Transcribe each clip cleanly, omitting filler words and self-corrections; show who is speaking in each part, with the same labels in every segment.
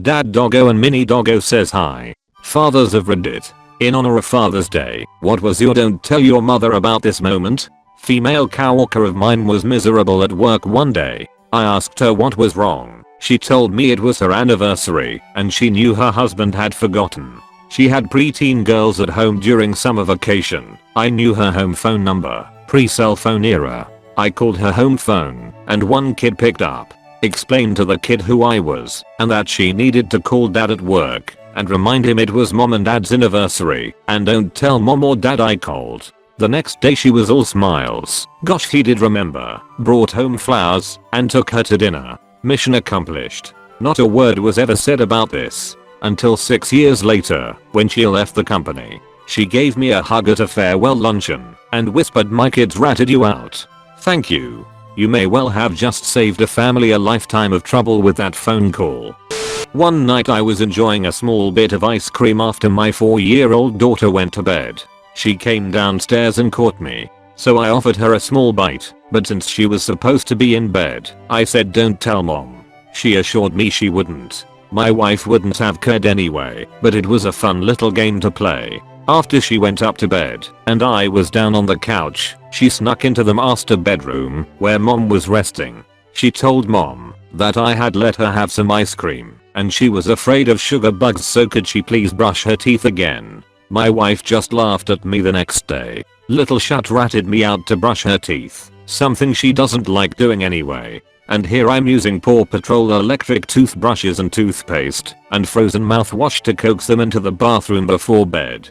Speaker 1: Dad Doggo and Mini Doggo says hi. Fathers of Reddit. In honor of Father's Day, what was your don't tell your mother about this moment? Female coworker of mine was miserable at work one day. I asked her what was wrong. She told me it was her anniversary and she knew her husband had forgotten. She had preteen girls at home during summer vacation. I knew her home phone number, pre-cell phone era. I called her home phone and one kid picked up. Explained to the kid who I was and that she needed to call dad at work and remind him it was mom and dad's anniversary and don't tell mom or dad I called. The next day she was all smiles. Gosh, he did remember. Brought home flowers and took her to dinner. Mission accomplished. Not a word was ever said about this until 6 years later when she left the company. She gave me a hug at a farewell luncheon and whispered, "My kids ratted you out. Thank you. You may well have just saved a family a lifetime of trouble with that phone call." One night I was enjoying a small bit of ice cream after my 4-year-old daughter went to bed. She came downstairs and caught me. So I offered her a small bite, but since she was supposed to be in bed, I said don't tell mom. She assured me she wouldn't. My wife wouldn't have cared anyway, but it was a fun little game to play. After she went up to bed and I was down on the couch, she snuck into the master bedroom where mom was resting. She told mom that I had let her have some ice cream and she was afraid of sugar bugs, so could she please brush her teeth again. My wife just laughed at me the next day. Little Shut ratted me out to brush her teeth, something she doesn't like doing anyway. And here I'm using Paw Patrol electric toothbrushes and toothpaste and frozen mouthwash to coax them into the bathroom before bed.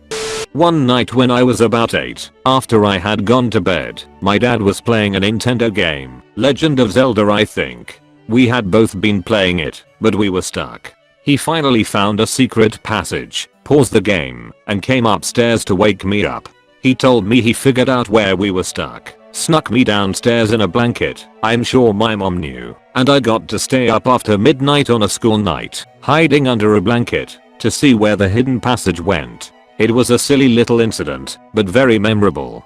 Speaker 1: One night when I was about 8, after I had gone to bed, my dad was playing a Nintendo game, Legend of Zelda I think. We had both been playing it, but we were stuck. He finally found a secret passage, paused the game, and came upstairs to wake me up. He told me he figured out where we were stuck, snuck me downstairs in a blanket. I'm sure my mom knew, and I got to stay up after midnight on a school night, hiding under a blanket, to see where the hidden passage went. It was a silly little incident, but very memorable.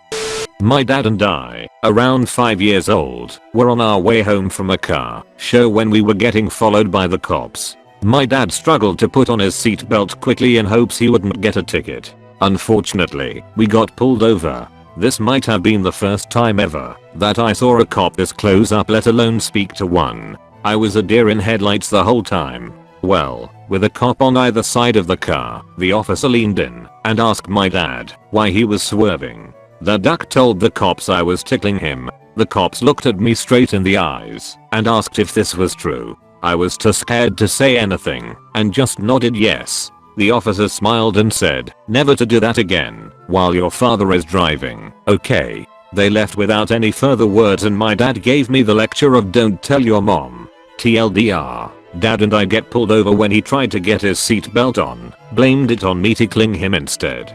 Speaker 1: My dad and I, around 5 years old, were on our way home from a car show when we were getting followed by the cops. My dad struggled to put on his seatbelt quickly in hopes he wouldn't get a ticket. Unfortunately, we got pulled over. This might have been the first time ever that I saw a cop this close up, let alone speak to one. I was a deer in headlights the whole time. Well, with a cop on either side of the car, the officer leaned in and asked my dad why he was swerving. The duck told the cops I was tickling him. The cops looked at me straight in the eyes and asked if this was true. I was too scared to say anything and just nodded yes. The officer smiled and said, "Never to do that again while your father is driving, okay?" They left without any further words and my dad gave me the lecture of don't tell your mom. TLDR, dad and I get pulled over when he tried to get his seatbelt on, blamed it on me tickling him instead.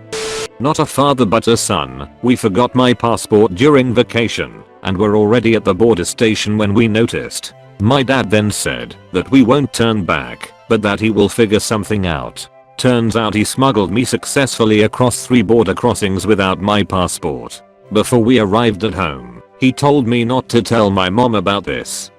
Speaker 1: Not a father but a son. We forgot my passport during vacation and were already at the border station when we noticed. My dad then said that we won't turn back, but that he will figure something out. Turns out he smuggled me successfully across 3 border crossings without my passport. Before we arrived at home, he told me not to tell my mom about this.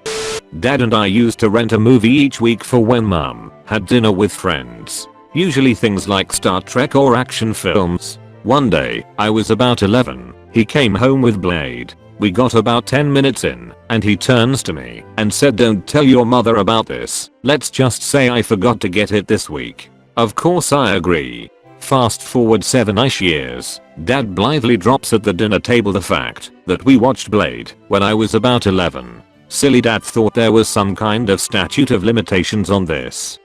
Speaker 1: Dad and I used to rent a movie each week for when mom had dinner with friends. Usually things like Star Trek or action films. One day, I was about 11. He came home with Blade. We got about 10 minutes in, and he turns to me and said, "Don't tell your mother about this. Let's just say I forgot to get it this week." Of course I agree. Fast forward 7-ish years, dad blithely drops at the dinner table the fact that we watched Blade when I was about 11. Silly dad thought there was some kind of statute of limitations on this.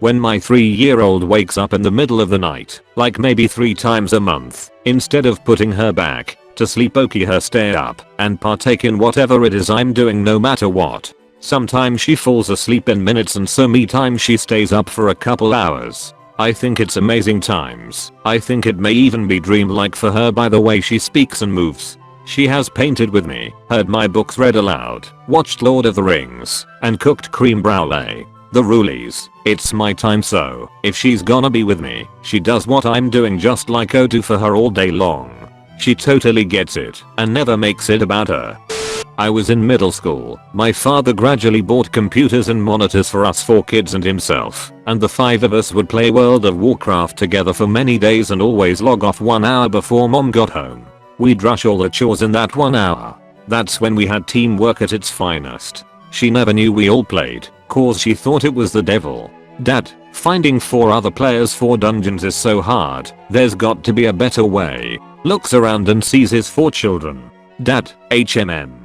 Speaker 1: When my 3-year-old wakes up in the middle of the night, like maybe 3 times a month, instead of putting her back to sleep, okay, her stay up and partake in whatever it is I'm doing no matter what. Sometimes she falls asleep in minutes and so me time she stays up for a couple hours. I think it's amazing times. I think it may even be dreamlike for her by the way she speaks and moves. She has painted with me, heard my books read aloud, watched Lord of the Rings, and cooked cream brulee. The rulies. It's my time, so if she's gonna be with me, she does what I'm doing just like I do for her all day long. She totally gets it and never makes it about her. I was in middle school. My father gradually bought computers and monitors for us 4 kids and himself, and the 5 of us would play World of Warcraft together for many days and always log off 1 hour before mom got home. We'd rush all the chores in that 1 hour. That's when we had teamwork at its finest. She never knew we all played, cause she thought it was the devil. Dad, finding 4 other players for dungeons is so hard, there's got to be a better way. Looks around and sees his 4 children. Dad, HMM.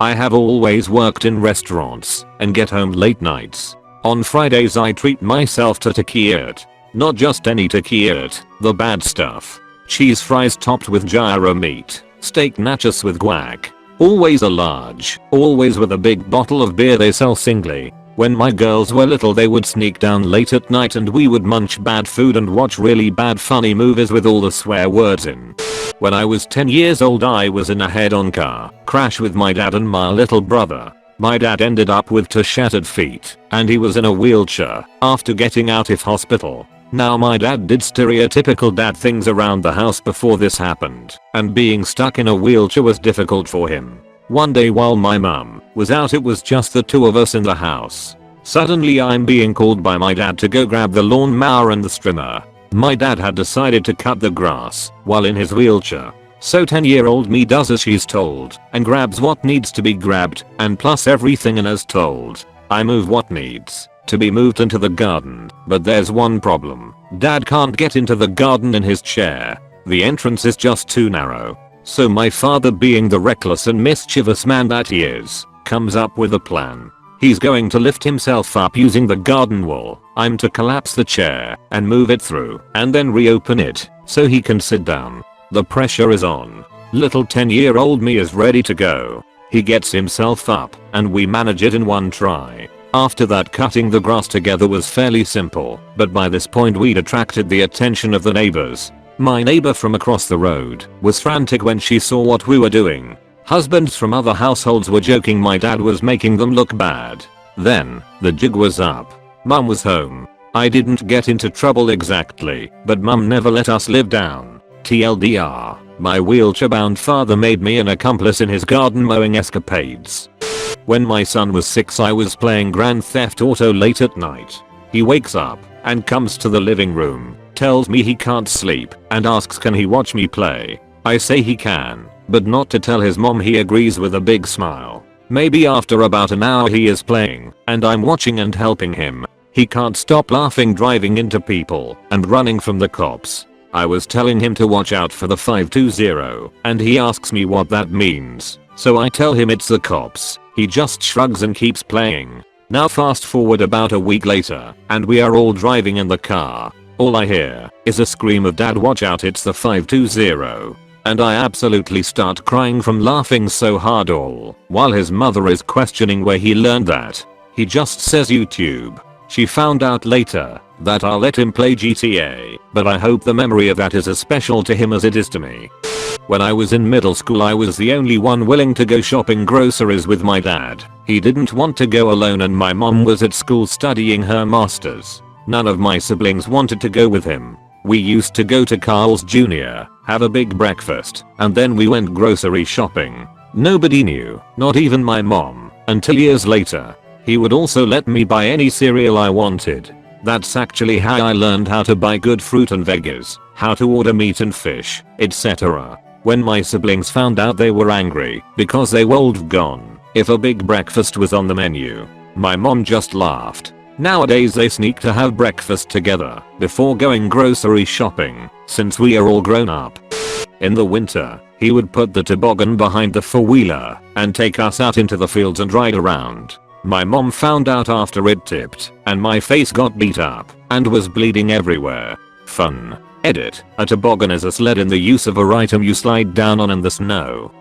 Speaker 1: I have always worked in restaurants and get home late nights. On Fridays I treat myself to taquirt. Not just any taquirt, the bad stuff. Cheese fries topped with gyro meat, steak nachos with guac. Always a large, always with a big bottle of beer they sell singly. When my girls were little they would sneak down late at night and we would munch bad food and watch really bad funny movies with all the swear words in. When I was 10 years old I was in a head-on car crash with my dad and my little brother. My dad ended up with 2 shattered feet and he was in a wheelchair after getting out of hospital. Now my dad did stereotypical dad things around the house before this happened, and being stuck in a wheelchair was difficult for him. One day while my mum was out it was just the 2 of us in the house. Suddenly I'm being called by my dad to go grab the lawn mower and the trimmer. My dad had decided to cut the grass while in his wheelchair. So 10-year-old me does as she's told and grabs what needs to be grabbed and plus everything in as told. I move what needs to be moved into the garden, but there's one problem. Dad can't get into the garden in his chair. The entrance is just too narrow. So my father, being the reckless and mischievous man that he is, comes up with a plan. He's going to lift himself up using the garden wall. I'm to collapse the chair and move it through and then reopen it so he can sit down. The pressure is on. Little 10-year-old me is ready to go. He gets himself up and we manage it in one try. After that, cutting the grass together was fairly simple, but by this point we'd attracted the attention of the neighbors. My neighbor from across the road was frantic when she saw what we were doing. Husbands from other households were joking my dad was making them look bad. Then, the jig was up. Mum was home. I didn't get into trouble exactly, but mum never let us live down. TLDR, my wheelchair-bound father made me an accomplice in his garden mowing escapades. When my son was 6 I was playing Grand Theft Auto late at night. He wakes up and comes to the living room, tells me he can't sleep, and asks can he watch me play. I say he can, but not to tell his mom. He agrees with a big smile. Maybe after about an hour he is playing, and I'm watching and helping him. He can't stop laughing, driving into people, and running from the cops. I was telling him to watch out for the 520, and he asks me what that means. So I tell him it's the cops. He just shrugs and keeps playing. Now fast forward about a week later, and we are all driving in the car. All I hear is a scream of "Dad, watch out, it's the 520. And I absolutely start crying from laughing so hard, all while his mother is questioning where he learned that. He just says YouTube. She found out later that I'll let him play GTA, but I hope the memory of that is as special to him as it is to me. When I was in middle school I was the only one willing to go shopping groceries with my dad. He didn't want to go alone and my mom was at school studying her masters. None of my siblings wanted to go with him. We used to go to Carl's Jr., have a big breakfast, and then we went grocery shopping. Nobody knew, not even my mom, until years later. He would also let me buy any cereal I wanted. That's actually how I learned how to buy good fruit and veggies, how to order meat and fish, etc. When my siblings found out they were angry because they were all gone if a big breakfast was on the menu. My mom just laughed. Nowadays they sneak to have breakfast together before going grocery shopping, since we are all grown up. In the winter, he would put the toboggan behind the four-wheeler and take us out into the fields and ride around. My mom found out after it tipped and my face got beat up and was bleeding everywhere. Fun. Edit. A toboggan is a sled in the use of a item you slide down on in the snow.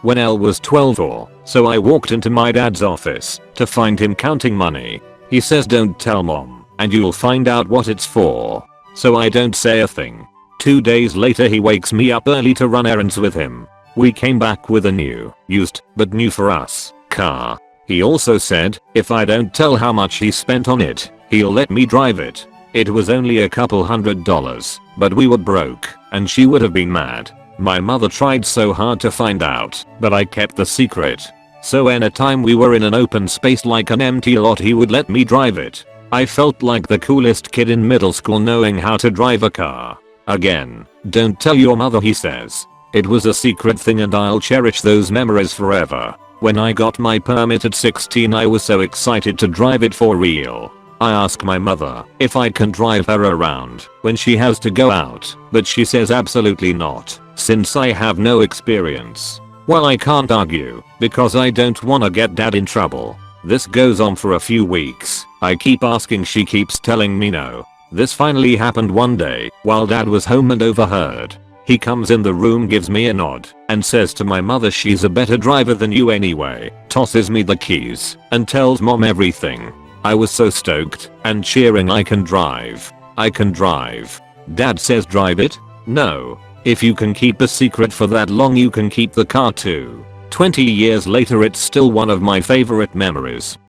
Speaker 1: When Elle was 12 or so I walked into my dad's office to find him counting money. He says don't tell mom and you'll find out what it's for. So I don't say a thing. 2 days later he wakes me up early to run errands with him. We came back with a used, but new for us, car. He also said if I don't tell how much he spent on it, he'll let me drive it. It was only a couple $100, but we were broke and she would have been mad. My mother tried so hard to find out, but I kept the secret. So anytime we were in an open space like an empty lot he would let me drive it. I felt like the coolest kid in middle school knowing how to drive a car. Again, don't tell your mother, he says. It was a secret thing and I'll cherish those memories forever. When I got my permit at 16 I was so excited to drive it for real. I ask my mother if I can drive her around when she has to go out, but she says absolutely not, since I have no experience. Well, I can't argue, because I don't wanna get dad in trouble. This goes on for a few weeks. I keep asking, she keeps telling me no. This finally happened one day while dad was home and overheard. He comes in the room, gives me a nod, and says to my mother she's a better driver than you anyway, tosses me the keys, and tells mom everything. I was so stoked and cheering. I can drive. I can drive. Dad says drive it? No. If you can keep a secret for that long you can keep the car too. 20 years later it's still one of my favorite memories.